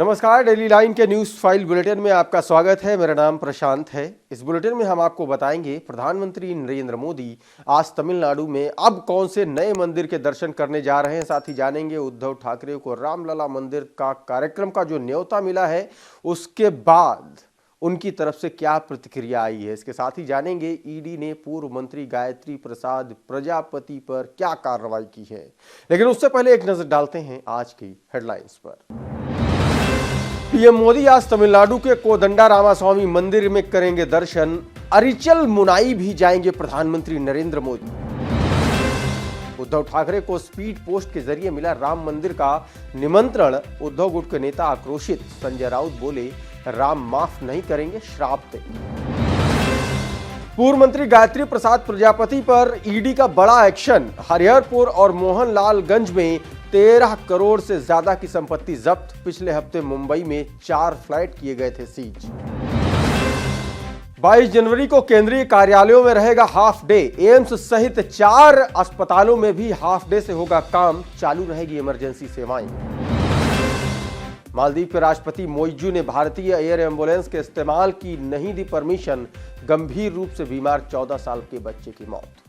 नमस्कार, daily line के news file bulletin में आपका स्वागत है। मेरा नाम प्रशांत है। इस बुलेटिन में हम आपको बताएंगे प्रधानमंत्री नरेंद्र मोदी आज तमिलनाडु में अब कौन से नए मंदिर के दर्शन करने जा रहे हैं। साथ ही जानेंगे उद्धव ठाकरे को रामलला मंदिर का कार्यक्रम का जो न्योता मिला है उसके बाद उनकी तरफ से क्या प्रतिक्रिया आई है। इसके साथ ही जानेंगे ईडी ने पूर्व मंत्री गायत्री प्रसाद प्रजापति पर क्या कार्रवाई की है। लेकिन उससे पहले एक नजर डालते हैं आज की हेडलाइंस पर। पीएम मोदी आज तमिलनाडु के कोदंडा रामास्वामी मंदिर में करेंगे दर्शन। अरिचल मुनाई भी जाएंगे प्रधानमंत्री नरेंद्र मोदी। उद्धव ठाकरे को स्पीड पोस्ट के जरिए मिला राम मंदिर का निमंत्रण। उद्धव गुट के नेता आक्रोशित। संजय राउत बोले राम माफ नहीं करेंगे, श्राप देंगे। पूर्व मंत्री गायत्री प्रसाद प्रजापति पर ईडी का बड़ा एक्शन। हरिहरपुर और मोहनलालगंज में 13 करोड़ से ज्यादा की संपत्ति जब्त। पिछले हफ्ते मुंबई में 4 फ्लैट किए गए थे सीज। 22 जनवरी को केंद्रीय कार्यालयों में रहेगा हाफ डे। एम्स सहित 4 अस्पतालों में भी हाफ डे से होगा काम। चालू रहेगी इमरजेंसी सेवाएं। मालदीव के राष्ट्रपति मोइजू ने भारतीय एयर एम्बुलेंस के इस्तेमाल की नहीं दी परमिशन। गंभीर रूप से बीमार 14 साल के बच्चे की मौत।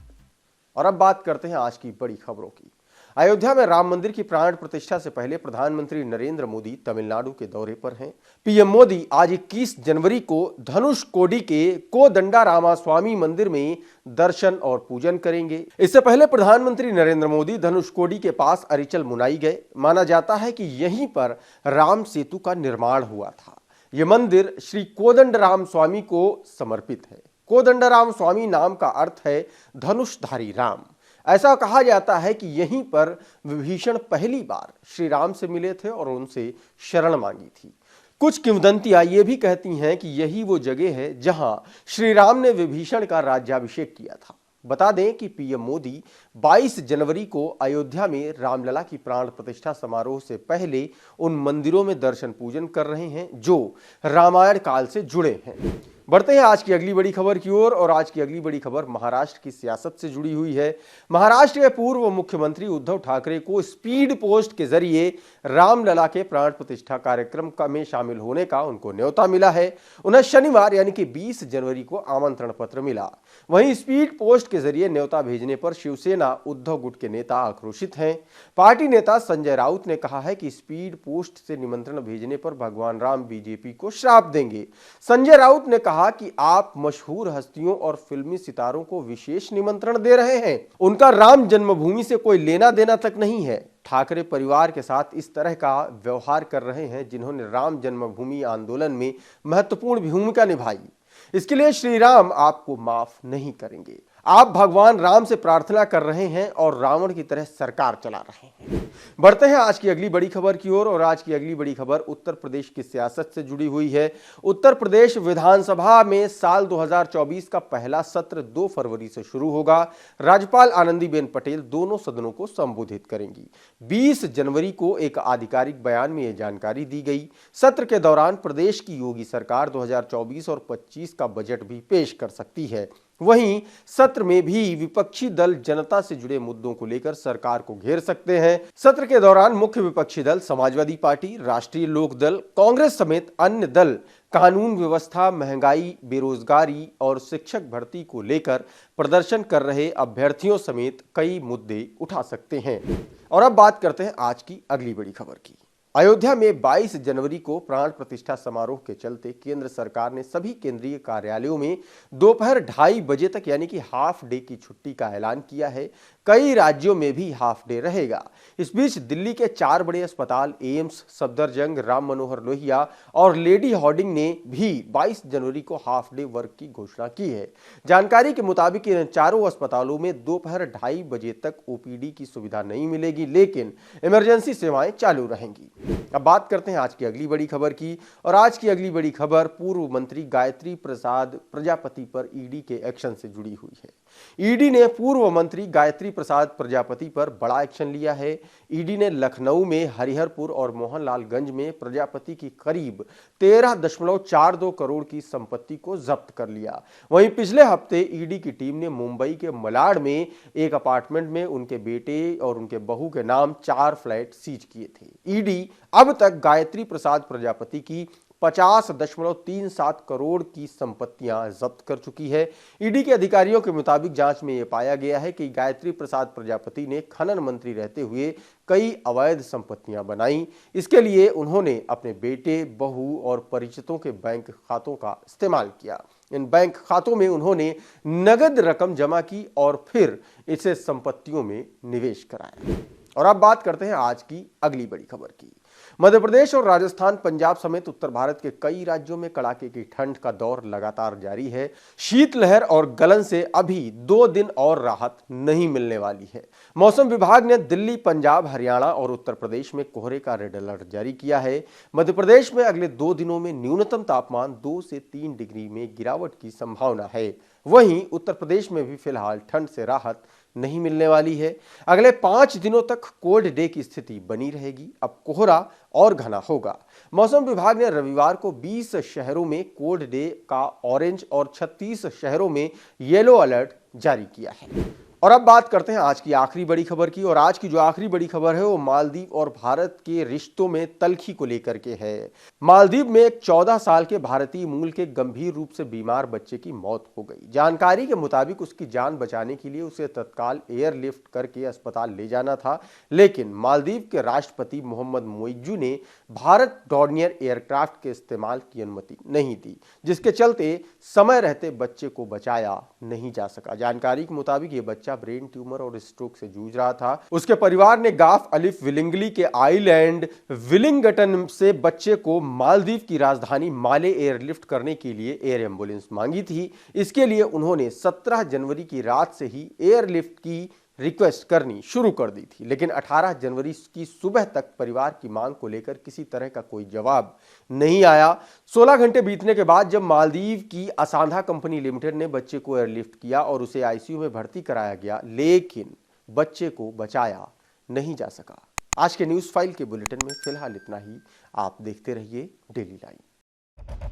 और अब बात करते हैं आज की बड़ी खबरों की। अयोध्या में राम मंदिर की प्राण प्रतिष्ठा से पहले प्रधानमंत्री नरेंद्र मोदी तमिलनाडु के दौरे पर हैं। पीएम मोदी आज 21 जनवरी को धनुषकोडी के कोदंडा रामास्वामी मंदिर में दर्शन और पूजन करेंगे। इससे पहले प्रधानमंत्री नरेंद्र मोदी धनुषकोडी के पास अरिचल मुनाई गए। माना जाता है कि यहीं पर राम सेतु का निर्माण हुआ था। यह मंदिर श्री कोदंडराम स्वामी को समर्पित है। कोदंडराम स्वामी नाम का अर्थ है धनुषधारी राम। ऐसा कहा जाता है कि यहीं पर विभीषण पहली बार श्री राम से मिले थे और उनसे शरण मांगी थी। कुछ किंवदंतियां ये भी कहती हैं कि यही वो जगह है जहां श्री राम ने विभीषण का राज्याभिषेक किया था। बता दें कि पीएम मोदी 22 जनवरी को अयोध्या में रामलला की प्राण प्रतिष्ठा समारोह से पहले उन मंदिरों में दर्शन पूजन कर रहे हैं जो रामायण काल से जुड़े हैं। बढ़ते हैं आज की अगली बड़ी खबर की ओर। और आज की अगली बड़ी खबर महाराष्ट्र की सियासत से जुड़ी हुई है। महाराष्ट्र के पूर्व मुख्यमंत्री उद्धव ठाकरे को स्पीड पोस्ट के जरिए रामलला के प्राण प्रतिष्ठा कार्यक्रम में शामिल होने का उनको न्योता मिला है। उन्हें शनिवार यानी कि 20 जनवरी को आमंत्रण पत्र मिला। वहीं स्पीड पोस्ट के जरिए न्योता भेजने पर शिवसेना उद्धव गुट के नेता आक्रोशित हैं। पार्टी नेता संजय राउत ने कहा है कि स्पीड पोस्ट से निमंत्रण भेजने पर भगवान राम बीजेपी को श्राप देंगे। संजय राउत ने कहा कि आप मशहूर हस्तियों और फिल्मी सितारों को विशेष निमंत्रण दे रहे हैं। उनका राम जन्मभूमि से कोई लेना देना तक नहीं है। ठाकरे परिवार के साथ इस तरह का व्यवहार कर रहे हैं जिन्होंने राम जन्मभूमि आंदोलन में महत्वपूर्ण भूमिका निभाई। इसके लिए श्री राम आपको माफ नहीं करेंगे। आप भगवान राम से प्रार्थना कर रहे हैं और रावण की तरह सरकार चला रहे हैं। बढ़ते हैं आज की अगली बड़ी खबर की ओर। और आज की अगली बड़ी खबर उत्तर प्रदेश की सियासत से जुड़ी हुई है। उत्तर प्रदेश विधानसभा में साल 2024 का पहला सत्र 2 फरवरी से शुरू होगा। राज्यपाल आनंदीबेन पटेल दोनों सदनों को संबोधित करेंगी। 20 जनवरी को एक आधिकारिक बयान में यह जानकारी दी गई। सत्र के दौरान प्रदेश की योगी सरकार 2024 और 25 का बजट भी पेश कर सकती है। वहीं सत्र में भी विपक्षी दल जनता से जुड़े मुद्दों को लेकर सरकार को घेर सकते हैं। सत्र के दौरान मुख्य विपक्षी दल समाजवादी पार्टी, राष्ट्रीय लोक दल, कांग्रेस समेत अन्य दल कानून व्यवस्था, महंगाई, बेरोजगारी और शिक्षक भर्ती को लेकर प्रदर्शन कर रहे अभ्यर्थियों समेत कई मुद्दे उठा सकते हैं। और अब बात करते हैं आज की अगली बड़ी खबर की। अयोध्या में 22 जनवरी को प्राण प्रतिष्ठा समारोह के चलते केंद्र सरकार ने सभी केंद्रीय कार्यालयों में दोपहर 2:30 बजे तक यानी कि हाफ डे की छुट्टी का ऐलान किया है। कई राज्यों में भी हाफ डे रहेगा। इस बीच दिल्ली के 4 बड़े अस्पताल एम्स, सफदरजंग, राम मनोहर लोहिया और लेडी हार्डिंग ने भी 22 जनवरी को हाफ डे वर्क की घोषणा की है। जानकारी के मुताबिक इन चारों अस्पतालों में दोपहर 2:30 बजे तक ओपीडी की सुविधा नहीं मिलेगी, लेकिन इमरजेंसी सेवाएं चालू रहेंगी। अब बात करते हैं आज की अगली बड़ी खबर की। और आज की अगली बड़ी खबर पूर्व मंत्री गायत्री प्रसाद प्रजापति पर ईडी के एक्शन से जुड़ी हुई है। ईडी ने पूर्व मंत्री गायत्री प्रसाद प्रजापति पर बड़ा एक्शन लिया है। ईडी ने लखनऊ में हरिहरपुर और मोहनलालगंज में प्रजापति की करीब 13.42 करोड़ की संपत्ति को जब्त कर लिया। वहीं पिछले हफ्ते ईडी की टीम ने मुंबई के मलाड में एक अपार्टमेंट में उनके बेटे और उनके बहू के नाम 4 फ्लैट सीज किए थे। ईडी अब तक गायत्री प्रसाद प्रजापति की 50.37 करोड़ की संपत्तियां जब्त कर चुकी है। ईडी के अधिकारियों के मुताबिक जांच में यह पाया गया है कि गायत्री प्रसाद प्रजापति ने खनन मंत्री रहते हुए कई अवैध संपत्तियां बनाई। इसके लिए उन्होंने अपने बेटे, बहू और परिचितों के बैंक खातों का इस्तेमाल किया। इन बैंक खातों में उन्होंने नगद रकम जमा की और फिर इसे संपत्तियों में निवेश कराया। और अब बात करते हैं आज की अगली बड़ी खबर की। मध्य प्रदेश और राजस्थान, पंजाब समेत उत्तर भारत के कई राज्यों में कड़ाके की ठंड का दौर लगातार जारी है। शीतलहर और गलन से अभी 2 दिन और राहत नहीं मिलने वाली है। मौसम विभाग ने दिल्ली, पंजाब, हरियाणा और उत्तर प्रदेश में कोहरे का रेड अलर्ट जारी किया है। मध्य प्रदेश में अगले 2 दिनों में न्यूनतम तापमान 2 से 3 डिग्री में गिरावट की संभावना है। वहीं उत्तर प्रदेश में भी फिलहाल ठंड से राहत नहीं मिलने वाली है। अगले 5 दिनों तक कोल्ड डे की स्थिति बनी रहेगी। अब कोहरा और घना होगा। मौसम विभाग ने रविवार को 20 शहरों में कोल्ड डे का ऑरेंज और 36 शहरों में येलो अलर्ट जारी किया है। और अब बात करते हैं आज की आखिरी बड़ी खबर की। और आज की जो आखिरी बड़ी खबर है वो मालदीव और भारत के रिश्तों में तल्खी को लेकर के है। मालदीव में एक 14 साल के भारतीय मूल के गंभीर रूप से बीमार बच्चे की मौत हो गई। जानकारी के मुताबिक उसकी जान बचाने के लिए उसे तत्काल एयरलिफ्ट करके अस्पताल ले जाना था, लेकिन मालदीव के राष्ट्रपति मोहम्मद मोइज्जू ने भारत डॉर्नियर एयरक्राफ्ट के इस्तेमाल की अनुमति नहीं दी, जिसके चलते समय रहते बच्चे को बचाया नहीं जा सका। जानकारी के मुताबिक ये बच्चा ब्रेन ट्यूमर और स्ट्रोक से जूझ रहा था। उसके परिवार ने गाफ अलिफ विलिंगली के आइलैंड विलिंगटन से बच्चे को मालदीव की राजधानी माले एयरलिफ्ट करने के लिए एयर एम्बुलेंस मांगी थी। इसके लिए उन्होंने 17 जनवरी की रात से ही एयरलिफ्ट की रिक्वेस्ट करनी शुरू कर दी थी, लेकिन 18 जनवरी की सुबह तक परिवार की मांग को लेकर किसी तरह का कोई जवाब नहीं आया। 16 घंटे बीतने के बाद जब मालदीव की असांधा कंपनी लिमिटेड ने बच्चे को एयरलिफ्ट किया और उसे आईसीयू में भर्ती कराया गया, लेकिन बच्चे को बचाया नहीं जा सका। आज के न्यूज फाइल के बुलेटिन में फिलहाल इतना ही। आप देखते रहिए डेली लाइन।